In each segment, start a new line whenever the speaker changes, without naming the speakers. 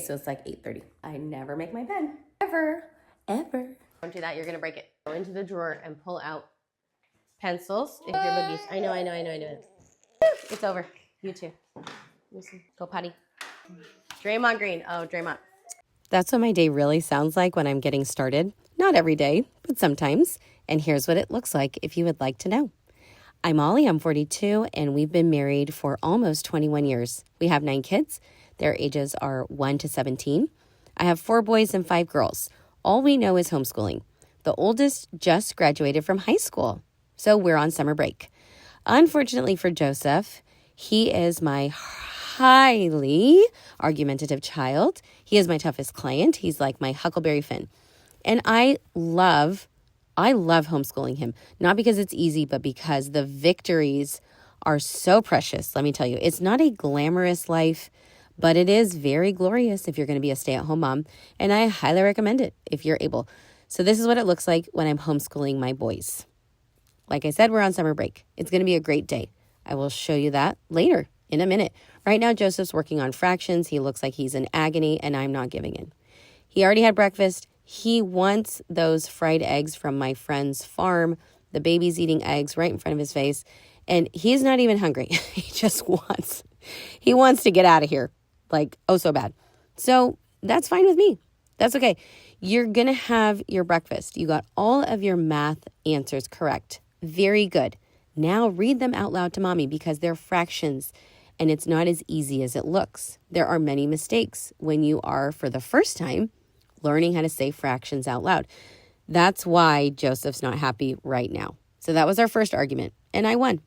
So it's like 8:30. I never make my bed. Ever. Don't do that. You're going to break it. Go into the drawer and pull out pencils and your boogies. I know. It's over. You too. Go potty. Draymond Green. Oh, Draymond. That's what my day really sounds like when I'm getting started. Not every day, but sometimes. And here's what it looks like if you would like to know. I'm Ollie, I'm 42, and we've been married for almost 21 years. We have 9 kids. Their ages are 1 to 17. I have 4 boys and 5 girls. All we know is homeschooling. The oldest just graduated from high school, so we're on summer break. Unfortunately for Joseph, he is my highly argumentative child. He is my toughest client. He's like my Huckleberry Finn. And I love homeschooling him, not because it's easy, but because the victories are so precious. Let me tell you, it's not a glamorous life, but it is very glorious if you're going to be a stay-at-home mom, and I highly recommend it if you're able. So this is what it looks like when I'm homeschooling my boys. Like I said, we're on summer break. It's going to be a great day. I will show you that later in a minute. Right now, Joseph's working on fractions. He looks like he's in agony, and I'm not giving in. He already had breakfast. He wants those fried eggs from my friend's farm. The baby's eating eggs right in front of his face, and he's not even hungry. He wants to get out of here, like, oh, so bad. So that's fine with me. That's okay. You're going to have your breakfast. You got all of your math answers correct. Very good. Now read them out loud to mommy because they're fractions, and it's not as easy as it looks. There are many mistakes when you are, for the first time, learning how to say fractions out loud. That's why Joseph's not happy right now. So that was our first argument, and I won.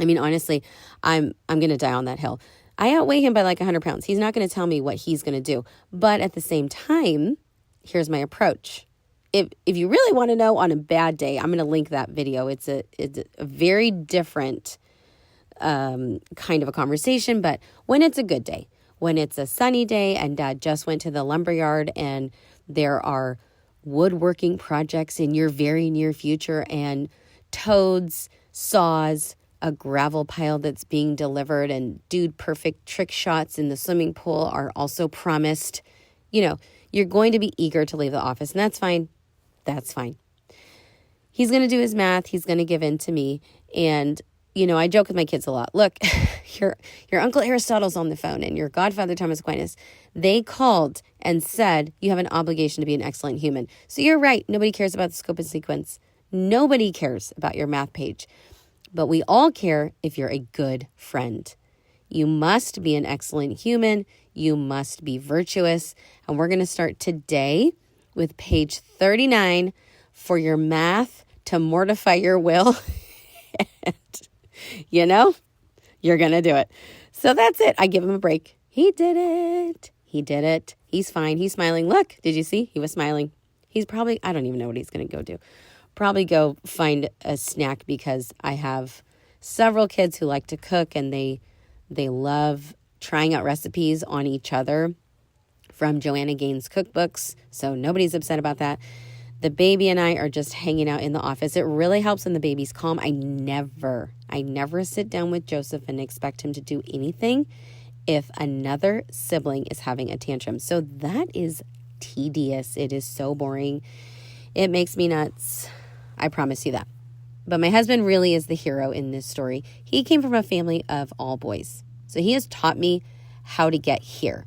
I mean, honestly, I'm going to die on that hill. I outweigh him by like 100 pounds. He's not going to tell me what he's going to do. But at the same time, here's my approach. If you really want to know on a bad day, I'm going to link that video. It's a very different kind of a conversation, but when it's a good day, when it's a sunny day and Dad just went to the lumberyard and there are woodworking projects in your very near future and toads, saws, a gravel pile that's being delivered, and dude perfect trick shots in the swimming pool are also promised. You know, you're going to be eager to leave the office, and that's fine. That's fine. He's going to do his math. He's going to give in to me. And, you know, I joke with my kids a lot. Look, your Uncle Aristotle's on the phone and your godfather Thomas Aquinas, they called and said you have an obligation to be an excellent human. So you're right. Nobody cares about the scope and sequence. Nobody cares about your math page. But we all care if you're a good friend. You must be an excellent human. You must be virtuous. And we're going to start today with page 39 for your math to mortify your will. And, you know, you're going to do it. So that's it. I give him a break. He did it. He's fine. He's smiling. Look, did you see? He was smiling. He's probably, I don't even know what he's going to go do. Probably go find a snack because I have several kids who like to cook and they love trying out recipes on each other from Joanna Gaines cookbooks. So nobody's upset about that. The baby and I are just hanging out in the office. It really helps when the baby's calm. I never sit down with Joseph and expect him to do anything if another sibling is having a tantrum. So that is tedious. It is so boring. It makes me nuts. I promise you that. But my husband really is the hero in this story. He came from a family of all boys. So he has taught me how to get here.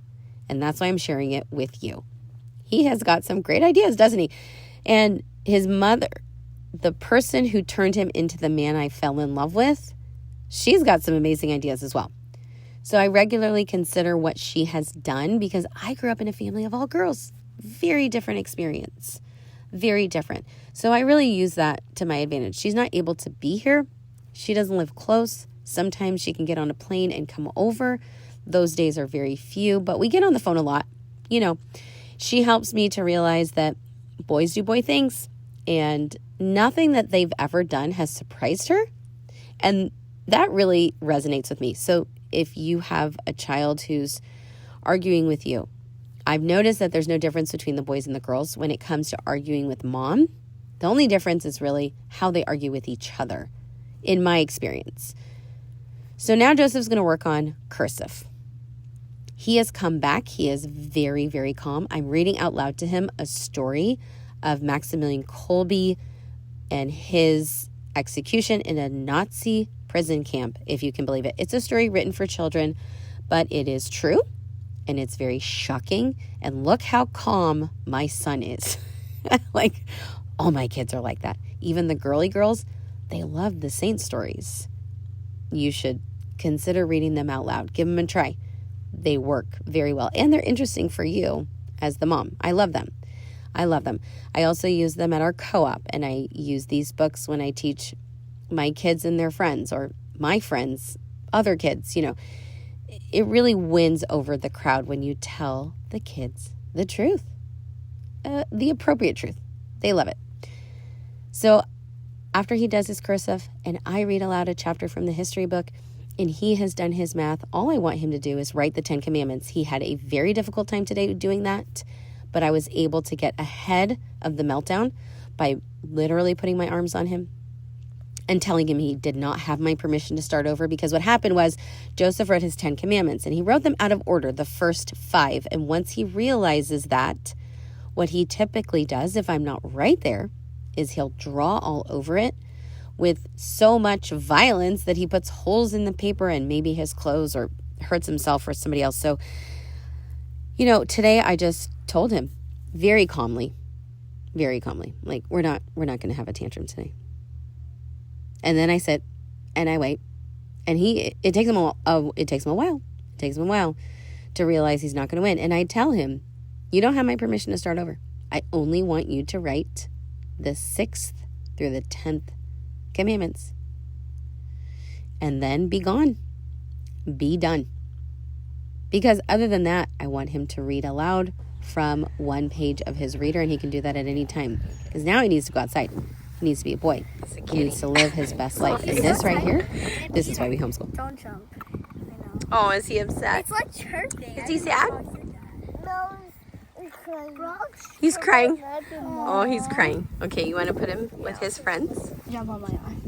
And that's why I'm sharing it with you. He has got some great ideas, doesn't he? And his mother, the person who turned him into the man I fell in love with, she's got some amazing ideas as well. So I regularly consider what she has done because I grew up in a family of all girls. Very different experience. Very different. So I really use that to my advantage. She's not able to be here. She doesn't live close. Sometimes she can get on a plane and come over. Those days are very few, but we get on the phone a lot. You know, she helps me to realize that boys do boy things and nothing that they've ever done has surprised her. And that really resonates with me. So if you have a child who's arguing with you, I've noticed that there's no difference between the boys and the girls when it comes to arguing with mom. The only difference is really how they argue with each other, in my experience. So now Joseph's going to work on cursive. He has come back. He is very, very calm. I'm reading out loud to him a story of Maximilian Kolbe and his execution in a Nazi prison camp, if you can believe it. It's a story written for children, but it is true, and it's very shocking. And look how calm my son is. Like, all my kids are like that. Even the girly girls, they love the saint stories. You should consider reading them out loud. Give them a try. They work very well, and they're interesting for you as the mom. I love them. I love them. I also use them at our co-op, and I use these books when I teach my kids and their friends, or my friends, other kids. You know, it really wins over the crowd when you tell the kids the truth, the appropriate truth. They love it. So after he does his cursive and I read aloud a chapter from the history book and he has done his math, all I want him to do is write the 10 Commandments. He had a very difficult time today doing that, but I was able to get ahead of the meltdown by literally putting my arms on him and telling him he did not have my permission to start over, because what happened was Joseph wrote his 10 Commandments and he wrote them out of order, the first 5. And once he realizes that, what he typically does, if I'm not right there, is he'll draw all over it with so much violence that he puts holes in the paper and maybe his clothes, or hurts himself or somebody else. So, you know, today I just told him very calmly, like, we're not going to have a tantrum today. And then I sit and I wait, and it takes him a while to realize he's not going to win. And I tell him, you don't have my permission to start over. I only want you to write the 6th through the 10th commandments. And then be gone. Be done. Because other than that, I want him to read aloud from one page of his reader, and he can do that at any time. Because now he needs to go outside. He needs to be a boy. He needs to live his best life. And this right here, this is why we homeschool.
Don't jump. I know.
Oh, is he upset?
It's like chirping.
Is he sad?
No, he's crying.
He's crying. Oh, he's crying. Okay, you want to put him with his friends?
Jump on my arm.